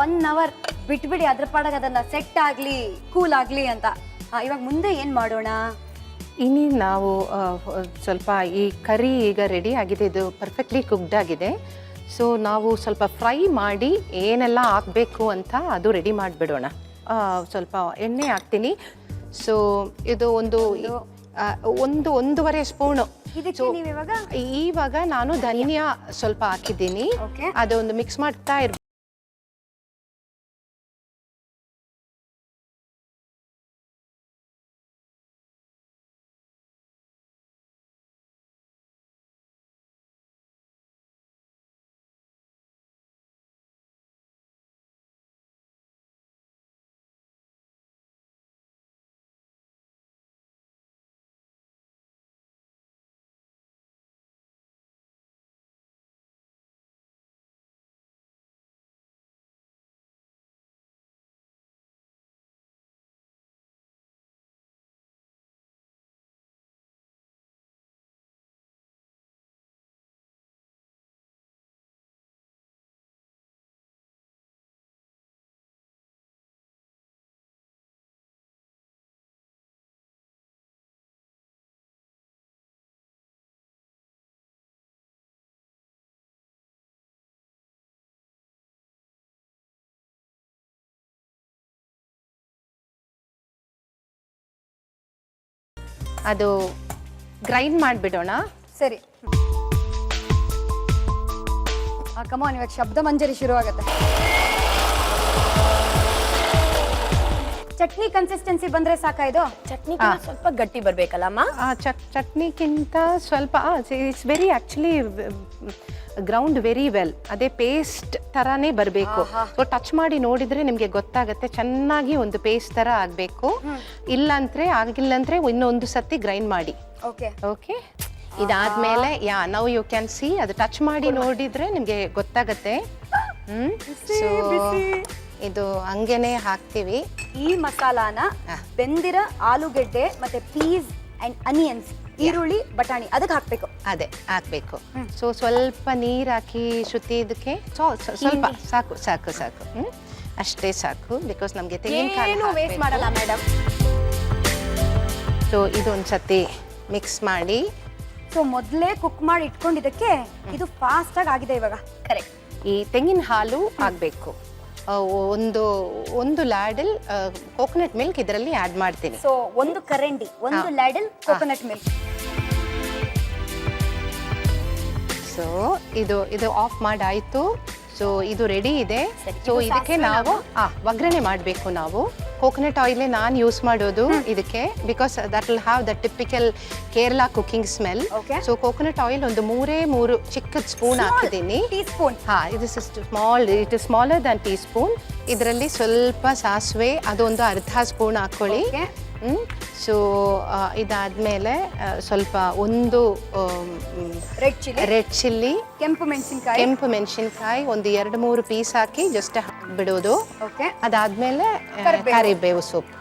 1 hour ಬಿಟ್ಬಿಡಿ, ಅದ್ರ ಪಾಡಾಗ ಅದನ್ನ ಸೆಟ್ ಆಗ್ಲಿ ಕೂಲ್ ಆಗ್ಲಿ ಅಂತ. ಇವಾಗ ಮುಂದೆ ಏನ್ ಮಾಡೋಣ? ಇನ್ನು ನಾವು ಸ್ವಲ್ಪ ಈ ಕರಿ ಈಗ ರೆಡಿ ಆಗಿದೆ, ಇದು ಪರ್ಫೆಕ್ಟ್ಲಿ ಕುಕ್ಡ್ ಆಗಿದೆ. ಸೊ ನಾವು ಸ್ವಲ್ಪ ಫ್ರೈ ಮಾಡಿ ಏನೆಲ್ಲ ಹಾಕಬೇಕು ಅಂತ ಅದು ರೆಡಿ ಮಾಡಿಬಿಡೋಣ. ಸ್ವಲ್ಪ ಎಣ್ಣೆ ಹಾಕ್ತೀನಿ. ಸೊ ಇದು ಒಂದೂವರೆ ಸ್ಪೂನು. ಇವಾಗ ನಾನು ಧನಿಯಾ ಸ್ವಲ್ಪ ಹಾಕಿದ್ದೀನಿ, ಅದೊಂದು ಮಿಕ್ಸ್ ಮಾಡ್ತಾ ಇರ್ಬೇಕು. ಅದು ಗ್ರೈಂಡ್ ಮಾಡಿಬಿಡೋಣ. ಸರಿ, ಕಮಾನ್, ಇವಾಗ ಶಬ್ದ ಮಂಜರಿ ಶುರು ಆಗುತ್ತೆ. ಚಟ್ನಿ ಕನ್ಸಿಸ್ಟೆನ್ಸಿ ಬಂದ್ರೆ ಸಾಕಾ? ಇದು ಚಟ್ನಿ ಸ್ವಲ್ಪ ಗಟ್ಟಿ ಬರ್ಬೇಕಲ್ಲಮ್ಮ? ಚಟ್ನಿಗಿಂತ ಸ್ವಲ್ಪ it's very actually ground very well, ಅದೇ ಪೇಸ್ಟ್ ಥರನೇ ಬರಬೇಕು. ಸೊ ಟಚ್ ಮಾಡಿ ನೋಡಿದ್ರೆ ನಿಮಗೆ ಗೊತ್ತಾಗುತ್ತೆ, ಚೆನ್ನಾಗಿ ಒಂದು ಪೇಸ್ಟ್ ಥರ ಆಗಬೇಕು. ಆಗಿಲ್ಲಂದ್ರೆ ಇನ್ನೊಂದು ಸತಿ ಗ್ರೈಂಡ್ ಮಾಡಿ. ಓಕೆ ಓಕೆ, ಇದಾದ್ಮೇಲೆ ನೌ ಯು ಕ್ಯಾನ್ ಸಿ, ಅದು ಟಚ್ ಮಾಡಿ ನೋಡಿದ್ರೆ ನಿಮಗೆ ಗೊತ್ತಾಗತ್ತೆ. ಸೊ ಇದು ಹಂಗೇನೆ ಹಾಕ್ತೀವಿ. ಈ ಮಸಾಲಾನ ಬೆಂದಿರ ಆಲೂಗೆಡ್ಡೆ ಮತ್ತೆ ಪೀಸ್ ಅಂಡ್ ಅನಿಯನ್ಸ್, ಈರುಳ್ಳಿ, ಬಟಾಣಿ ಅದಕ್ಕೆ ಹಾಕ್ಬೇಕು. ಅದೇ ಹಾಕ್ಬೇಕು. ಸೊ ಸ್ವಲ್ಪ ನೀರು ಹಾಕಿ ಇದಕ್ಕೆ ಸ್ವಲ್ಪ ಸಾಕು ಸಾಕು ಸಾಕು ಅಷ್ಟೇ ಸಾಕು. ಬಿಕಾಸ್ ನಮಗೆ ತೆಂಗಿನಕಾಯಿ ವೇಸ್ಟ್ ಮಾಡಲ್ಲ ಮೇಡಮ್. ಸೊ ಇದೊಂದು ಸತಿ ಮಿಕ್ಸ್ ಮಾಡಿ. ಸೊ ಮೊದಲೇ ಕುಕ್ ಮಾಡಿ ಇಟ್ಕೊಂಡಿದ್ದಕ್ಕೆ ಇದು ಫಾಸ್ಟ್ ಆಗಿ ಆಗಿದೆ ಇವಾಗ. ಕರೆಕ್ಟ್. ಈ ತೆಂಗಿನ ಹಾಲು ಆಗಬೇಕು. ಒಂದು ಲ್ಯಾಡಲ್ ಕೋಕೋನಟ್ ಮಿಲ್ಕ್ ಇದರಲ್ಲಿ ಆ್ಯಡ್ ಮಾಡ್ತೀನಿ. ಸೊ ಒಂದು ಕರಂಡಿ, ಒಂದು ಲ್ಯಾಡಲ್ ಕೋಕೋನಟ್ ಮಿಲ್ಕ್. ಸೊ ಇದು ಆಫ್ ಮಾಡಾಯಿತು. ಸೊ ಇದು ರೆಡಿ ಇದೆ. ಸೊ ಇದಕ್ಕೆ ನಾವು ಒಗ್ಗರಣೆ ಮಾಡಬೇಕು. ನಾವು ಕೋಕೋನಟ್ ಆಯಿಲೇ ನಾನು ಯೂಸ್ ಮಾಡೋದು ಇದಕ್ಕೆ, because that will have the typical Kerala cooking smell. So coconut oil ಒಂದು 3 ಚಿಕ್ಕ ಸ್ಪೂನ್ ಹಾಕಿದ್ದೀನಿ. ಇದು ಸ್ಮಾಲರ್ ದನ್ ಟೀ ಸ್ಪೂನ್. ಇದರಲ್ಲಿ ಸ್ವಲ್ಪ ಸಾಸಿವೆ, ಅದೊಂದು ಅರ್ಧ ಸ್ಪೂನ್ ಹಾಕ್ಕೊಳ್ಳಿ. ಸೊ ಇದಾದ್ಮೇಲೆ ಸ್ವಲ್ಪ ಒಂದು ರೆಡ್ ಚಿಲ್ಲಿ, ಕೆಂಪು ಮೆಣಸಿನ್ಕಾಯಿ ಒಂದು 2-3 ಪೀಸ್ ಹಾಕಿ ಜಸ್ಟ್ ಬಿಡೋದು. ಅದಾದ್ಮೇಲೆ ಕರಿಬೇವು ಸೊಪ್ಪು,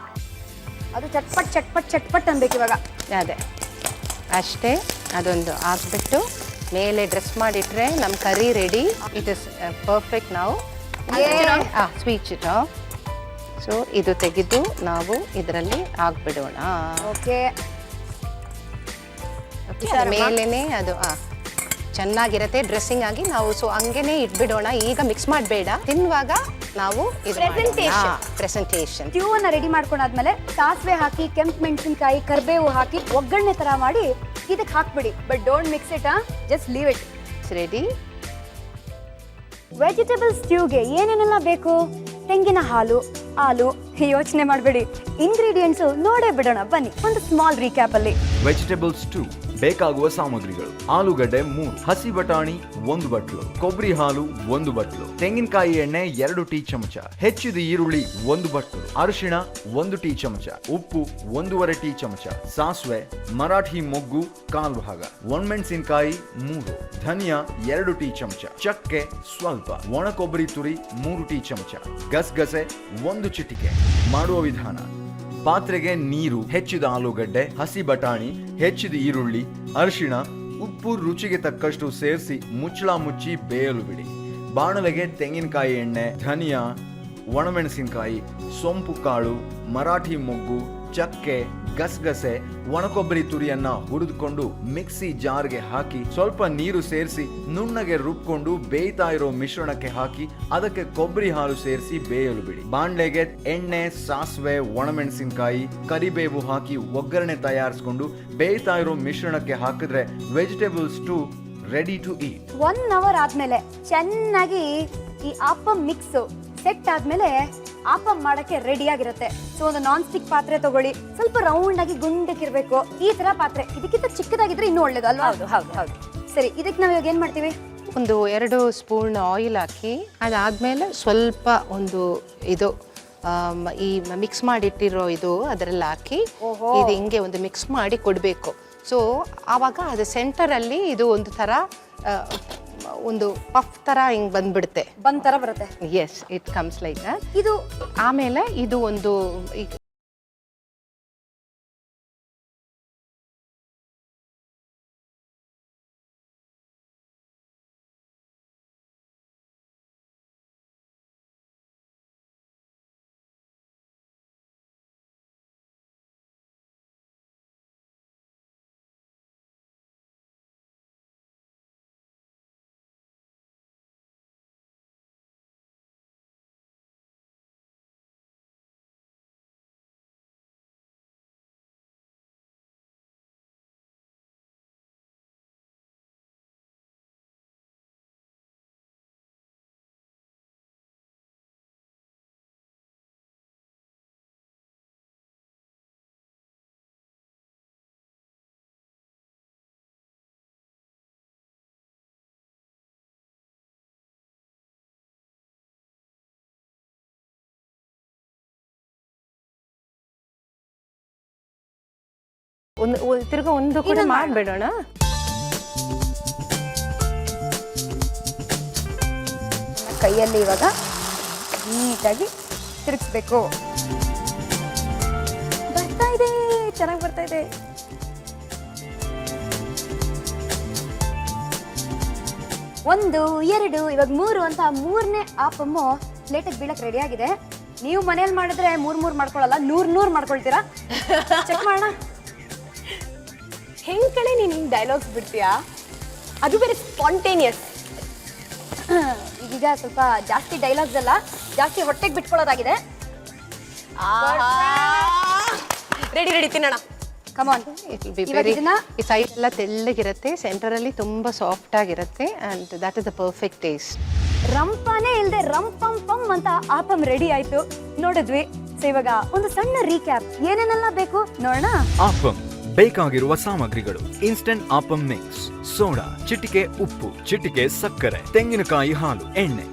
ಅದು ಚಟ್ಪಟ್ ಚಟ್ಪಟ್ ಚಟ್ಪಟ್ ಅನ್ಬೇಕು ಇವಾಗ. ಅದೇ ಅಷ್ಟೇ. ಅದೊಂದು ಹಾಕ್ಬಿಟ್ಟು ಮೇಲೆ ಡ್ರೆಸ್ ಮಾಡಿಟ್ರೆ ನಮ್ಮ ಕರಿ ರೆಡಿ. It is perfect. ನಾವು ಸ್ವೀಟ್ ಇಟ್. ಸೊ ಇದು ತೆಗೆದು ನಾವು ಇದರಲ್ಲಿ ಹಾಕ್ಬಿಡೋಣ. ಮೇಲೇನೆ ಅದು ಚೆನ್ನಾಗಿರತ್ತೆ ಡ್ರೆಸ್ಸಿಂಗ್ ಆಗಿ. ನಾವು ಸೊ ಹಂಗೇನೆ ಇಟ್ಬಿಡೋಣ. ಈಗ ಮಿಕ್ಸ್ ಮಾಡಬೇಡ. ತಿನ್ನುವಾಗ ನಾವು ಪ್ರೆಸೆಂಟೇಷನ್ ಸ್ಟ್ಯೂ ಅನ್ನ ರೆಡಿ ಮಾಡ್ಕೊಂಡಾದ್ಮೇಲೆ ಸಾಸಿವೆ ಹಾಕಿ, ಕೆಂಪು ಮೆಣಸಿನಕಾಯಿ, ಕರಿಬೇವು ಹಾಕಿ ಒಗ್ಗರಣೆ ತರ ಮಾಡಿ ಇದಕ್ಕೆ ಹಾಕ್ಬಿಡಿ. But don't mix it, just leave it. It's ready. Vegetable ಸ್ಟ್ಯೂಗೆ ಏನೇನೆಲ್ಲ ಬೇಕು? ತೆಂಗಿನ ಹಾಲು, ಯೋಚನೆ ಮಾಡಬೇಡಿ, ಇಂಗ್ರೀಡಿಯೆಂಟ್ಸ್ ನೋಡೇ ಬಿಡೋಣ ಬನ್ನಿ. ಒಂದು ಸ್ಮಾಲ್ ರೀಕ್ಯಾಪ್ ಅಲ್ಲಿ. ವೆಜಿಟೇಬಲ್ ಸ್ಟ್ಯೂ ಬೇಕಾಗುವ ಸಾಮಗ್ರಿಗಳು: ಆಲೂಗಡ್ಡೆ 3, ಹಸಿ ಬಟಾಣಿ 1 ಬಟ್ಲು, ಕೊಬ್ಬರಿ ಹಾಲು 1 ಬಟ್ಲು, ತೆಂಗಿನಕಾಯಿ ಎಣ್ಣೆ 2 ಟೀ ಚಮಚ, ಹೆಚ್ಚಿದ ಈರುಳ್ಳಿ 1 ಬಟ್ಲು, ಅರಿಶಿಣ 1 ಟೀ ಚಮಚ, ಉಪ್ಪು 1.5 ಟೀ ಚಮಚ, ಸಾಸಿವೆ, ಮರಾಠಿ ಮೊಗ್ಗು 1/4 ಭಾಗ, ಒಣಮೆಣಸಿನಕಾಯಿ 3, ಧನಿಯಾ 2 ಟೀ ಚಮಚ, ಚಕ್ಕೆ ಸ್ವಲ್ಪ, ಒಣ ಕೊಬ್ಬರಿ ತುರಿ 3 ಟೀ ಚಮಚ, ಗಸಗಸೆ 1 ಚಿಟಿಕೆ. ಮಾಡುವ ವಿಧಾನ: ಪಾತ್ರೆಗೆ ನೀರು, ಹೆಚ್ಚಿದ ಆಲೂಗಡ್ಡೆ, ಹಸಿ ಬಟಾಣಿ, ಹೆಚ್ಚಿದ ಈರುಳ್ಳಿ, ಅರಿಶಿಣ, ಉಪ್ಪು ರುಚಿಗೆ ತಕ್ಕಷ್ಟು ಸೇರಿಸಿ ಮುಚ್ಚಳ ಮುಚ್ಚಿ ಬೇಯಲು ಬಿಡಿ. ಬಾಣಲೆಗೆ ತೆಂಗಿನಕಾಯಿ ಎಣ್ಣೆ, ಧನಿಯಾ, ಒಣಮೆಣಸಿನಕಾಯಿ, ಸೊಂಪು ಕಾಳು, ಮರಾಠಿ ಮೊಗ್ಗು, ಚಕ್ಕೆ, ಗಸಗಸೆ, ಒಣಕೊಬ್ಬರಿ ತುರಿಯನ್ನ ಹುರಿದುಕೊಂಡು ಮಿಕ್ಸಿ ಜಾರ್ಗೆ ಹಾಕಿ ಸ್ವಲ್ಪ ನೀರು ಸೇರಿಸಿ ನುಣ್ಣಗೆ ರುಬ್ಕೊಂಡು ಬೇಯ್ತಾ ಇರೋ ಮಿಶ್ರಣಕ್ಕೆ ಹಾಕಿ ಅದಕ್ಕೆ ಕೊಬ್ಬರಿ ಹಾಲು ಸೇರಿಸಿ ಬೇಯಲು ಬಿಡಿ. ಬಾಣ್ಲೆಗೆ ಎಣ್ಣೆ, ಸಾಸಿವೆ, ಒಣಮೆಣಸಿನಕಾಯಿ, ಕರಿಬೇವು ಹಾಕಿ ಒಗ್ಗರಣೆ ತಯಾರಿಸಿಕೊಂಡು ಬೇಯ್ತಾ ಇರೋ ಮಿಶ್ರಣಕ್ಕೆ ಹಾಕಿದ್ರೆ vegetable stew ready to eat. 1 hour ಆದ್ಮೇಲೆ ಚೆನ್ನಾಗಿ ಈ ಆಪಮ್ ಮಿಕ್ಸ್ ಸೆಟ್ ಆದ್ಮೇಲೆ ಆಪಮ್ ಮಾಡಕ್ಕೆ ರೆಡಿ ಆಗಿರುತ್ತೆ. ಸೊ ಒಂದು ನಾನ್ ಸ್ಟಿಕ್ ಪಾತ್ರೆ ತಗೊಳ್ಳಿ, ಸ್ವಲ್ಪ ರೌಂಡ್ ಆಗಿ ಗುಂಡಕ್ಕಿರ್ಬೇಕು. ಈ ತರ ಪಾತ್ರೆ, ಇದಕ್ಕಿಂತ ಚಿಕ್ಕದಾಗಿದ್ರೆ ಇನ್ನೂ ಒಳ್ಳೇದು ಅಲ್ವಾ? ಹೌದು ಹೌದು ಹೌದು. ಸರಿ, ಇದಕ್ಕೆ ನಾವು ಇವಾಗ ಏನ್ ಮಾಡ್ತೀವಿ? ಒಂದು 2 ಸ್ಪೂನ್ ಆಯಿಲ್ ಹಾಕಿ ಅದಾದಮೇಲೆ ಸ್ವಲ್ಪ ಒಂದು ಇದು ಈ ಮಿಕ್ಸ್ ಮಾಡಿಟ್ಟಿರೋ ಇದು ಅದರಲ್ಲಿ ಹಾಕಿ ಇದು ಹಿಂಗೆ ಒಂದು ಮಿಕ್ಸ್ ಮಾಡಿ ಕೊಡಬೇಕು. ಸೊ ಆವಾಗ ಅದು ಸೆಂಟರಲ್ಲಿ ಇದು ಒಂದು ಥರ ಒಂದು ಪಫ್ ಥರ ಹಿಂಗೆ ಬಂದ್ಬಿಡುತ್ತೆ. ಬಂದ್ ತರ ಬರುತ್ತೆ. ಎಸ್, ಇಟ್ ಕಮ್ಸ್ ಲೈಕ್ ಇದು ಆಮೇಲೆ ಇದು ಒಂದು ತಿರ್ಗಾ ಒಂದು ಕೂಡ ಮಾಡ್ಬೇಡೋಣ. ಕೈಯಲ್ಲಿ ಇವಾಗ ನೀಟಾಗಿ ತಿರುಗಿಸ್ಬೇಕು. ಬರ್ತಾ ಇದೆ, ಚೆನ್ನಾಗಿ ಬರ್ತಾ ಇದೆ. ಒಂದು, 2, ಇವಾಗ 3 ಅಂತ 3ನೇ ಆಪಮ್ಮು ಪ್ಲೇಟಿಗೆ ಬೀಳಕ್ ರೆಡಿ ಆಗಿದೆ. ನೀವು ಮನೇಲಿ ಮಾಡಿದ್ರೆ 3 ಮಾಡ್ಕೊಳ್ಳಲ್ಲ, 100 ಮಾಡ್ಕೊಳ್ತೀರಾ? ಚೆಕ್ ಮಾಡೋಣ. ಹೆಂಗ್ ಕಡೆ ನೀನ್ ಹಿಂಗ್ ಡೈಲಾಗ್ಸ್ ಬಿಡ್ತೀಯಾ? ಅದು ಬೇರೆ ಸ್ಪಾಂಟೇನಿಯಸ್. ಈಗೀಗ ಸ್ವಲ್ಪ ಜಾಸ್ತಿ ಡೈಲಾಗ್ಸ್ ಅಲ್ಲ, ಜಾಸ್ತಿ ಹೊಟ್ಟೆಗೆ ಬಿಟ್ಕೊಳ್ಳೋದಾಗಿದೆ. ರೆಡಿ ರೆಡಿ ತಿನ್ನೋಣ. ಕಮಾನ್. ಈ ಸೈಡ್ ಎಲ್ಲ ತೆಳ್ಳಗಿರುತ್ತೆ, ಸೆಂಟರಲ್ಲಿ ತುಂಬಾ ಸಾಫ್ಟ್ ಆಗಿರುತ್ತೆ and that is the perfect taste. ರಂಪಾನೇ ಇಲ್ದೆ ರಂಪಂ ಪಂ ಅಂತ ಆಪಮ್ ರೆಡಿ ಆಯ್ತು, ನೋಡಿದ್ವಿ. ಸೊ ಇವಾಗ ಒಂದು ಸಣ್ಣ ರೀಕ್ಯಾಪ್, ಏನೇನೆಲ್ಲ ಬೇಕು ನೋಡೋಣ. ಆಪಮ್ ಬೇಕಾಗಿರುವ ಸಾಮಗ್ರಿಗಳು: ಇನ್ಸ್ಟಂಟ್ ಆಪಮ್ ಮಿಕ್ಸ್, ಸೋಡಾ, ಚಿಟಿಕೆ ಉಪ್ಪು, ಚಿಟಿಕೆ ಸಕ್ಕರೆ, ತೆಂಗಿನಕಾಯಿ ಹಾಲು, ಎಣ್ಣೆ.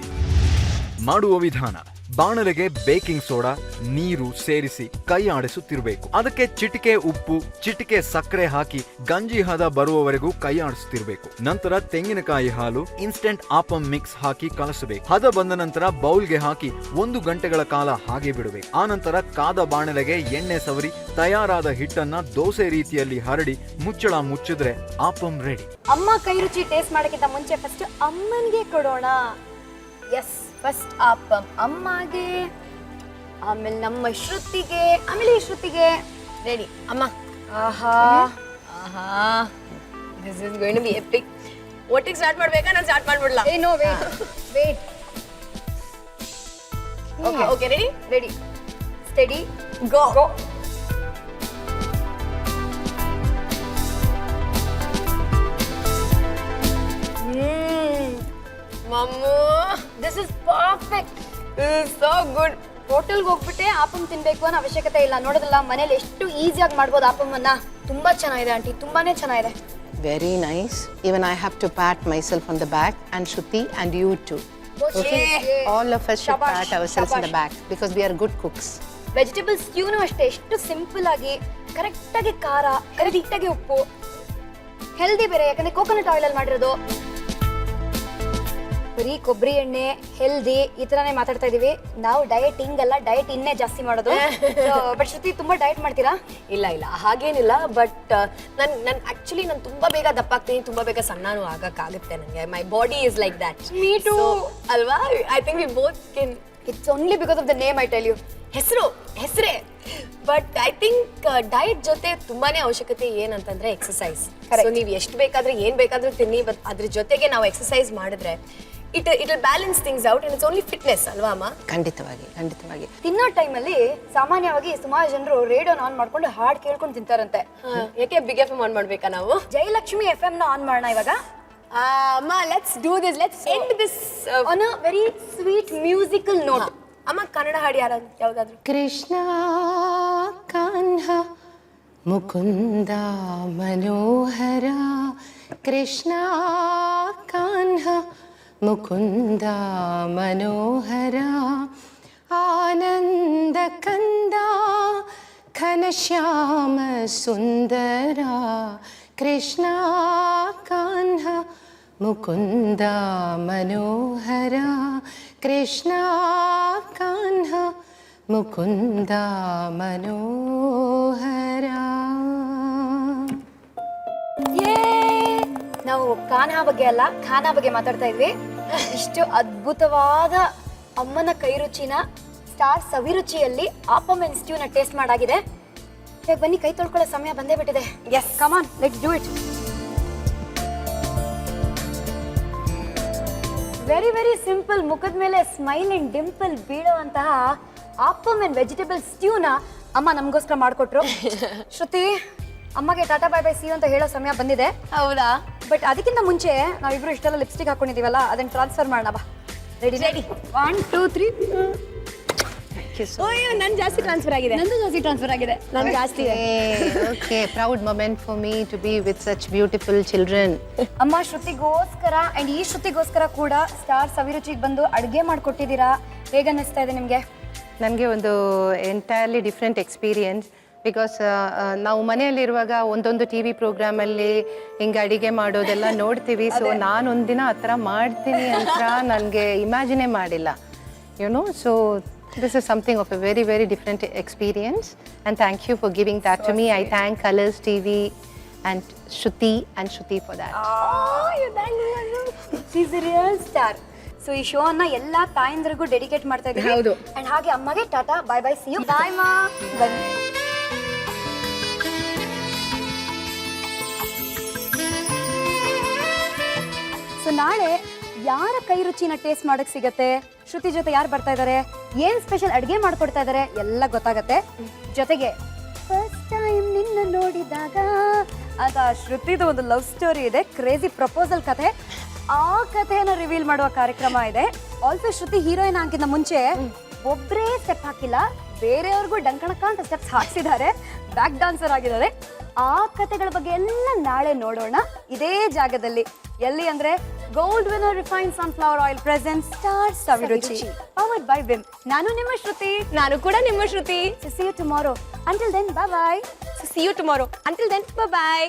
ಮಾಡುವ ವಿಧಾನ: ಬಾಣಲೆಗೆ ಬೇಕಿಂಗ್ ಸೋಡಾ, ನೀರು ಸೇರಿಸಿ ಕೈ ಆಡಿಸುತ್ತಿರಬೇಕು. ಅದಕ್ಕೆ ಚಿಟಿಕೆ ಉಪ್ಪು, ಚಿಟಿಕೆ ಸಕ್ಕರೆ ಹಾಕಿ ಗಂಜಿ ಹದ ಬರುವವರೆಗೂ ಕೈ ಆಡಿಸುತ್ತಿರಬೇಕು. ನಂತರ ತೆಂಗಿನಕಾಯಿ ಹಾಲು, ಇನ್ಸ್ಟೆಂಟ್ ಆಪಮ್ ಮಿಕ್ಸ್ ಹಾಕಿ ಕಲಸಬೇಕು. ಹದ ಬಂದ ನಂತರ ಬೌಲ್ಗೆ ಹಾಕಿ 1 ಗಂಟೆಗಳ ಕಾಲ ಹಾಗೆ ಬಿಡಬೇಕು. ಆ ನಂತರ ಕಾದ ಬಾಣಲೆಗೆ ಎಣ್ಣೆ ಸವರಿ ತಯಾರಾದ ಹಿಟ್ಟನ್ನ ದೋಸೆ ರೀತಿಯಲ್ಲಿ ಹರಡಿ ಮುಚ್ಚಳ ಮುಚ್ಚಿದ್ರೆ ಆಪಮ್ ರೆಡಿ. ಅಮ್ಮ ಕೈ ರುಚಿ ಟೇಸ್ಟ್ ಮಾಡೋಕ್ಕಿಂತ ಮುಂಚೆ ಫಸ್ಟ್ ಅಮ್ಮನಿಗೆ ಕೊಡೋಣ. ಎಸ್, ಫಸ್ಟ್ ಆಪಮ್ ಅಮ್ಮಗೆ, ಆಮೇಲೆ ನಮ್ಮ ಶ್ರುತಿಗೆ, ಆಮೇಲೆ ಈ ಶ್ರುತಿಗೆ. ರೆಡಿ ಅಮ್ಮ. ಆಹಾ ಆಹಾ, this is going to be epic. ಒಟ್ಟಿಗೆ ಸ್ಟಾರ್ಟ್ ಮಾಡ್ಬೇಕಾ? ನಾನು ಸ್ಟಾರ್ಟ್ ಮಾಡ್ಬಿಡ್ಲಾ? No, wait wait. Okay okay, ready ready, steady, go. ಮಮ್ಮು, this is perfect. So good. ಹೋಟೆಲ್ಗೆ ಹೋಗ್ಬಿಟ್ಟೆ ಆಪಮ್ ತಿನ್ಬೇಕು ಅನ್ನೋ ಅವಶ್ಯಕತೆ ಇಲ್ಲ. ನೋಡೋದಲ್ಲ, ಮನೇಲಿ ಎಷ್ಟು ಈಸಿಯಾಗಿ ಮಾಡ್ಬೋದು ಆಪಮ್ಮನ್ನ. ತುಂಬಾ ಚೆನ್ನಾಗಿದೆ ಆಂಟಿ, ತುಂಬಾನೇ ಚೆನ್ನಾಗಿದೆ. Very nice. Even I have to pat myself on the back, and Shruti and you too. Okay? All of us should Shabash, pat ourselves in the shabash. back because we are good cooks. Vegetable ಸ್ಟ್ಯೂನು ಅಷ್ಟೇ, ಎಷ್ಟು simple ಆಗಿ, ಕರೆಕ್ಟಾಗಿ ಖಾರ, ಕರೆಕ್ಟಾಗಿ ಉಪ್ಪು, healthy ಬೇರೆ, ಯಾಕಂದ್ರೆ ಕೋಕೋನಟ್ ಆಯಿಲ್ ಅಲ್ಲಿ ಮಾಡಿರೋದು. ಬರೀ ಕೊಬ್ಬರಿ ಎಣ್ಣೆ, ಹೆಲ್ದಿ, ಈ ತರನೇ ಮಾತಾಡ್ತಾ ಇದೀವಿ ನಾವು. ಡಯಟಿಂಗ್ ಅಲ್ಲ, ಡಯಟ್ ಇನ್ನೇ ಜಾಸ್ತಿ ಮಾಡೋದು. ಬಟ್ ಶ್ರುತಿ ತುಂಬಾ ಡಯಟ್ ಮಾಡ್ತೀರಾ? ಇಲ್ಲ ಇಲ್ಲ, ಹಾಗೇನಿಲ್ಲ. ಬಟ್ ನಾನು ಆಕ್ಚುಲಿ ನಾನು ತುಂಬಾ ಬೇಗ ದಪ್ಪ ಆಗ್ತೀನಿ, ತುಂಬಾ ಬೇಗ ಸಣ್ಣನೂ ಆಗಕ್ಕಾಗುತ್ತೆ ನನಗೆ. My body is like that. Me too. ಅಲ್ವಾ? I think we both can it's only because of the name I tell you. ಹೆಸರೇ ಬಟ್ ಐ ಥಿಂಕ್ ಡಯಟ್ ಜೊತೆ ತುಂಬಾನೇ ಅವಶ್ಯಕತೆ ಏನಂತಂದ್ರೆ ಎಕ್ಸಸೈಸ್. ಸೊ ನೀವು ಎಷ್ಟು ಬೇಕಾದ್ರೆ ಏನ್ ಬೇಕಾದ್ರೂ ತಿನ್ನಿ, ಬಟ್ ಅದ್ರ ಜೊತೆಗೆ ನಾವು ಎಕ್ಸಸೈಸ್ ಮಾಡಿದ್ರೆ it will balance things out and it's only fitness ಅಲ್ವಾ ಅಮ್ಮ? ಖಂಡಿತವಾಗಿ. ತಿನ್ನೋ ಟೈಮಲ್ಲಿ ಸಾಮಾನ್ಯವಾಗಿ ಸುಮಾರು ಜನರು ರೇಡಿಯೋನ ಆನ್ ಮಾಡ್ಕೊಂಡು ಹಾಡ್ ಕೇಳ್ಕೊಂಡು ತಿಂತಾರಂತೆ. ಯಾಕೆ ಬಿಗ್ ಎಫ್ ಆನ್ ಮಾಡ್ಬೇಕಾ ನಾವು? ಜಯಲಕ್ಷ್ಮಿ FM ನ ಆನ್ ಮಾಡೋಣ ಇವಾಗ. ಅಮ್ಮ let's do this, let's end this on a very sweet musical note. ಅಮ್ಮ ಕನ್ನಡ ಹಾಡು ಯಾವ್ದಾದ್ರು? ಕೃಷ್ಣ ಕಾನ್ಹ ಮುಕುಂದ ಮನೋಹರ, ಕೃಷ್ಣ ಕಾನ್ಹ ಮುಕುಂದ ಮನೋಹರ, ಆನಂದ ಕಂದ ಘನಶ್ಯಾಮ ಸುಂದರ, ಕೃಷ್ಣ ಕಾನ್ಹ ಮುಕುಂದ ಮನೋಹರ, ಕೃಷ್ಣ ಕಾನ್ಹ ಮುಕುಂದ ಮನೋಹರ. ನಾವು ಕಾನ್ಹಾ ಬಗ್ಗೆ ಅಲ್ಲ, ಖಾನಾ ಬಗ್ಗೆ ಮಾತಾಡ್ತಾ ಇದ್ವಿ. ಇಷ್ಟು ಅದ್ಭುತವಾದ ಅಮ್ಮನ ಕೈ ರುಚಿನ ಸ್ಟಾರ್ ಸವಿರುಚಿಯಲ್ಲಿ ಆಪಮ್ ಅಂಡ್ ಸ್ಟ್ಯೂನ ಟೇಸ್ಟ್ ಮಾಡಾಗಿದೆ. ಇವಾಗ ಬನ್ನಿ, ಕೈ ತೊಳ್ಕೊಳ್ಳೋ ಸಮಯ ಬಂದೇ ಬಿಟ್ಟಿದೆ. Yes, come on, let's do it. Very very simple, ಮುಖದ ಮೇಲೆ ಸ್ಮೈಲ್ ಅಂಡ್ ಡಿಂಪಲ್ ಬೀಳುವಂತಹ ಆಪಮ್ ಅಂಡ್ ವೆಜಿಟೇಬಲ್ ಸ್ಟ್ಯೂನ ಅಮ್ಮ ನಮಗೋಸ್ಕರ ಮಾಡಿಕೊಟ್ರು. ಶ್ರುತಿ, ಅಮ್ಮಗೆ ಟಾಟಾ ಬೈ ಬೈ ಸಿ ಅಂತ ಹೇಳೋ ಸಮಯ ಬಂದಿದೆ. ಹೌದಾ? ಬಟ್ ಅದಕ್ಕಿಂತ ಮುಂಚೆ ನಾವಿಬ್ರು ಇಷ್ಟೆಲ್ಲ ಲಿಪ್ಸ್ಟಿಕ್ ಹಾಕೊಂಡಿದೀವಲ್ಲ, ಅದನ್ನ ಟ್ರಾನ್ಸ್ಫರ್ ಮಾಡೋಣ ಬಾ. ರೆಡಿ? 1 2 3. ಓಯ್ಯೋ, ನನ್ ಜಾಸ್ತಿ ಟ್ರಾನ್ಸ್ಫರ್ ಆಗಿದೆ. ನಂದು ಜಾಸ್ತಿ ಟ್ರಾನ್ಸ್ಫರ್ ಆಗಿದೆ. ನನ್ ಜಾಸ್ತಿ ಇದೆ. Okay, proud moment for me to be with such beautiful children. ಅಮ್ಮ ಶ್ರುತಿಗೋಸ್ಕರ ಅಂಡ್ ಈ ಶ್ರುತಿಗೋಸ್ಕರ ಕೂಡ ಸ್ಟಾರ್ ಸವಿರುಚಿಗೆ ಬಂದು ಅಡುಗೆ ಮಾಡಿಕೊಟ್ಟಿದ್ದೀರಾ. ಹೇಗೆ ಅನ್ನಿಸ್ತಾ ಇದೆ ನಿಮಗೆ? ನನಗೆ ಒಂದು ಎಂಟೈರ್ಲಿ ಡಿಫ್ರೆಂಟ್ ಎಕ್ಸ್ಪೀರಿಯನ್ಸ್. ಬಿಕಾಸ್ ನಾವು ಮನೆಯಲ್ಲಿರುವಾಗ ಒಂದೊಂದು ಟಿ ವಿ ಪ್ರೋಗ್ರಾಮಲ್ಲಿ ಹಿಂಗೆ ಅಡಿಗೆ ಮಾಡೋದೆಲ್ಲ ನೋಡ್ತೀವಿ. ಸೊ ನಾನೊಂದಿನ ಆ ಥರ ಮಾಡ್ತೀನಿ ಅಂತ ನನಗೆ ಇಮ್ಯಾಜಿನೇ ಮಾಡಿಲ್ಲ, YONO. So this is something of a very, very different experience. And thank you for giving that to me. I thank Colors TV and Shruti for that. Oh, you thank me. She's a real star. So ಈ show ಅನ್ನ ಎಲ್ಲಾ ತಾಯಂದ್ರಿಗೂ dedicate ಮಾಡ್ತಾ ಇದ್ದೀವಿ. ಹೌದು. And ಹಾಗೆ ಅಮ್ಮಗೆ tata bye bye see you. Bye ಮಾ. ಬನ್ನಿ. ಸೊ ನಾಳೆ ಯಾರ ಕೈ ರುಚಿನ ಟೇಸ್ಟ್ ಮಾಡಕ್ ಸಿಗತ್ತೆ, ಶ್ರುತಿ ಜೊತೆ ಯಾರು ಬರ್ತಾ ಇದ್ದಾರೆ, ಏನ್ ಸ್ಪೆಷಲ್ ಅಡುಗೆ ಮಾಡ್ಕೊಡ್ತಾ ಇದ್ದಾರೆ ಎಲ್ಲ ಗೊತ್ತಾಗತ್ತೆ. ಜೊತೆಗೆ ಫಸ್ಟ್ ಟೈಮ್ ನಿನ್ನ ನೋಡಿದಾಗ ಅಂತ ಶ್ರುತಿದು ಒಂದು ಲವ್ ಸ್ಟೋರಿ ಇದೆ, ಕ್ರೇಜಿ ಪ್ರಪೋಸಲ್ ಕಥೆ. ಆ ಕಥೆನ ರಿವೀಲ್ ಮಾಡುವ ಕಾರ್ಯಕ್ರಮ ಇದೆ. ಆಲ್ಸೋ ಶ್ರುತಿ ಹೀರೋಯಿನ್ ಆಗಿದ್ದ ಮುಂಚೆ ಒಬ್ಬರೇ ಸ್ಟೆಪ್ ಹಾಕಿಲ್ಲ, ಬೇರೆಯವ್ರಿಗೂ ಡಂಕಣಕ ಅಂತ ಸ್ಟೆಪ್ಸ್ ಹಾಕ್ಸಿದ್ದಾರೆ, ಬ್ಯಾಕ್ ಡಾನ್ಸರ್ ಆಗಿದ್ದಾರೆ. ಆ ಕಥೆಗಳ ಬಗ್ಗೆ ಎಲ್ಲ ನಾಳೆ ನೋಡೋಣ ಇದೇ ಜಾಗದಲ್ಲಿ. ಎಲ್ಲಿ ಅಂದ್ರೆ gold winner refined sunflower oil present star Saviruchi, powered by Vim. ನಾನು ನಿಮ್ಮ ಶ್ರುತಿ. ನಾನು ಕೂಡ ನಿಮ್ಮ ಶ್ರುತಿ. See you tomorrow. Until then, bye bye. See you tomorrow. Until then, bye bye.